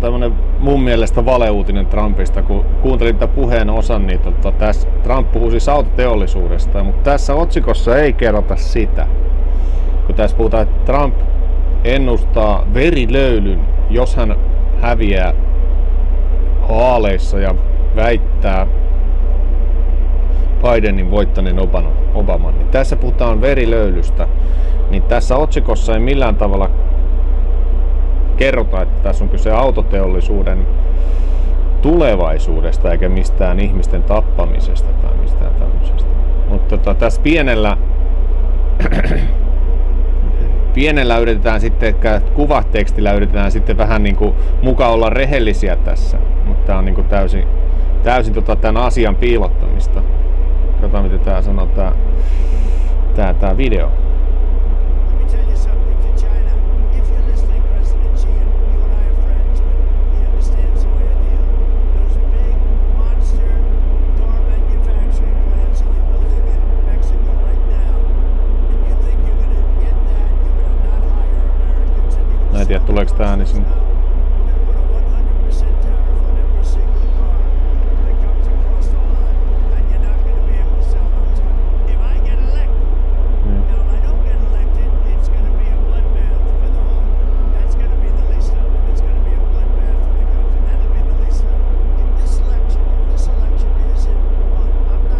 tässä on tämmönen mun mielestä valeuutinen Trumpista, kun kuuntelin tämän puheen osan, niin tässä Trump puhuu siis autoteollisuudesta, mutta tässä otsikossa ei kerrota sitä. Kun tässä puhutaan, että Trump ennustaa verilöylyn, jos hän häviää vaaleissa ja väittää Bidenin voittaneen Obaman. Niin tässä puhutaan verilöylystä, niin tässä otsikossa ei millään tavalla kerrota, että tässä on kyse autoteollisuuden tulevaisuudesta eikä mistään ihmisten tappamisesta tai mistään tämmöisestä. Mutta tässä pienellä yritetään sitten, kuvatekstillä yritetään sitten vähän niin kuin mukaan olla rehellisiä tässä, mutta tämä on niin kuin täysin tämän asian piilottamista. Katsotaan miten tämä sanoo tämä video. Mä en tiedä, tuleeko tää ääni sinne.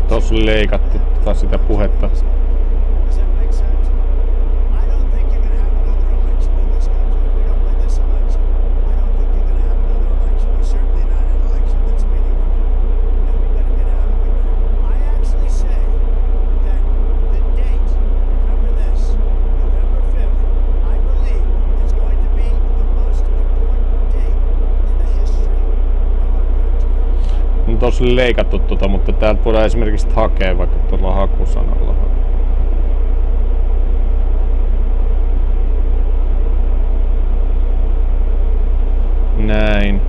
Tuossa oli leikattu sitä puhetta. Tuossa oli leikattu mutta täältä voidaan esimerkiksi hakea vaikka tuolla hakusanalla. Näin.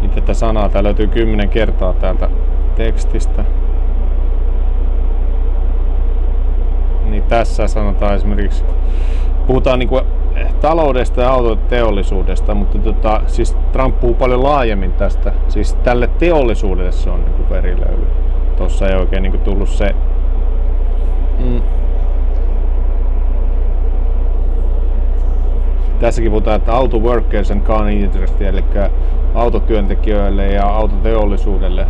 Niin tätä sanaa tää löytyy 10 kertaa täältä tekstistä. Niin tässä sanotaan esimerkiksi, puhutaan niinku taloudesta ja autoteollisuudesta, mutta siis Trump puhuu paljon laajemmin tästä. Siis tälle teollisuudelle se on niinku verilöyly. Tossa ei oikein niinku tullut se Tässäkin puhutaan, että auto workers and car industry, eli autotyöntekijöille ja autoteollisuudelle.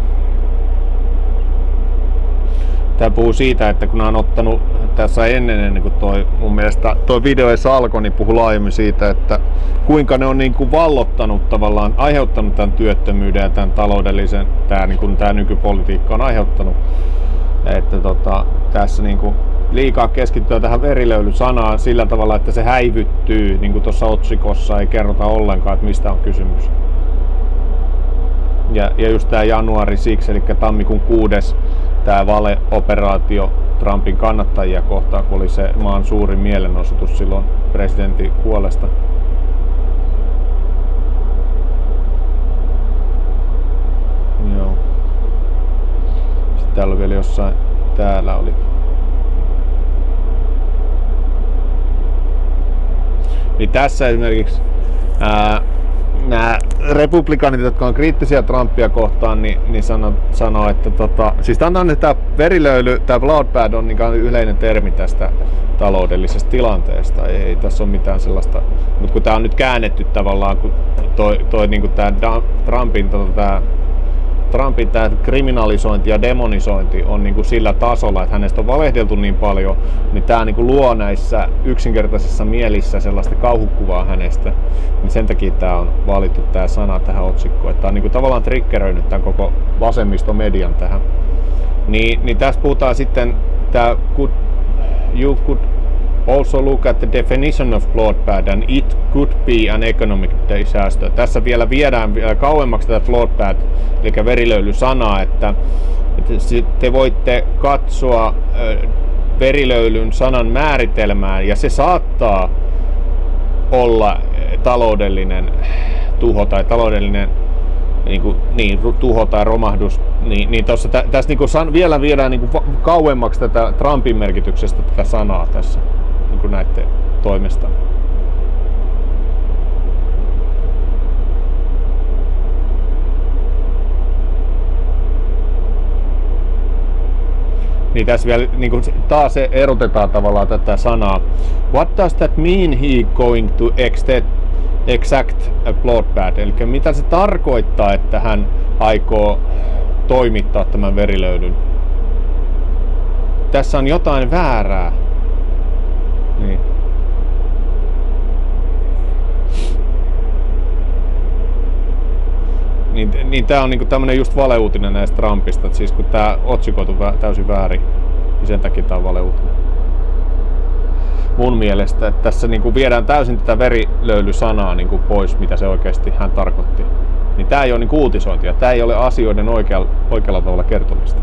Tää puhuu siitä, että kun on ottanut tässä ennen kuin mun mielestä toi video edes alkoi, niin puhuu laajemmin siitä, että kuinka ne on niin kuin vallottanut tavallaan, aiheuttanut tämän työttömyyden ja tämän taloudellisen, tää nykypolitiikka on aiheuttanut, että tässä niin kuin liikaa keskittyä tähän verilöyly-sanaan sillä tavalla, että se häivyttyy, niin kuin tuossa otsikossa ei kerrota ollenkaan, että mistä on kysymys. Ja just tää januari siksi, eli tammikuun 6. Tää valeoperaatio Trumpin kannattajia kohtaan, kun oli se maan suurin mielenosoitus silloin presidentin puolesta. Joo. Sitten täällä oli vielä jossain, täällä oli. Niin tässä esimerkiksi nämä republikaanit, jotka on kriittisiä Trumpia kohtaan, niin sanoo, että siis tämä verilöyly, tämä bloodbath on niin yleinen termi tästä taloudellisesta tilanteesta. Ei tässä ole mitään sellaista, mutta kun tämä on nyt käännetty tavallaan, kun niin tämä Trumpin tämä kriminalisointi ja demonisointi on niin kuin sillä tasolla, että hänestä on valehdeltu niin paljon, niin tämä niin kuin luo näissä yksinkertaisissa mielissä sellaista kauhukuvaa hänestä. Niin sen takia tämä on valittu tämä sana tähän otsikkoon, että tämä on niin kuin tavallaan triggeröinyt tämän koko vasemmistomedian tähän. Niin tässä puhutaan sitten, you could also look at the definition of bloodbath and it could be an economic disaster. Tässä vielä viedään vielä kauemmaksi tätä bloodbath, eli verilöyly-sanaa, että te voitte katsoa verilöylyn sanan määritelmää ja se saattaa olla taloudellinen tuho tai taloudellinen tuho tai romahdus, niin tässä vielä viedään kauemmaksi tätä Trumpin merkityksestä tätä sanaa tässä näiden toimesta. Niin tässä vielä niin kuin taas erotetaan tavallaan tätä sanaa. What does that mean he going to exact a bloodbath? Eli mitä se tarkoittaa, että hän aikoo toimittaa tämän verilöylyn? Tässä on jotain väärää. Niin. Niin tää on niinku tämmönen just valeuutinen näistä Trumpista, että siis kun tää otsikoitu täysin väärin, niin sen takia tää on valeuutinen. Mun mielestä, että tässä niinku viedään täysin tätä verilöylysanaa niinku pois, mitä se oikeasti hän tarkoitti. Niin tää ei ole niinku uutisointia, tää ei ole asioiden oikealla tavalla kertomista.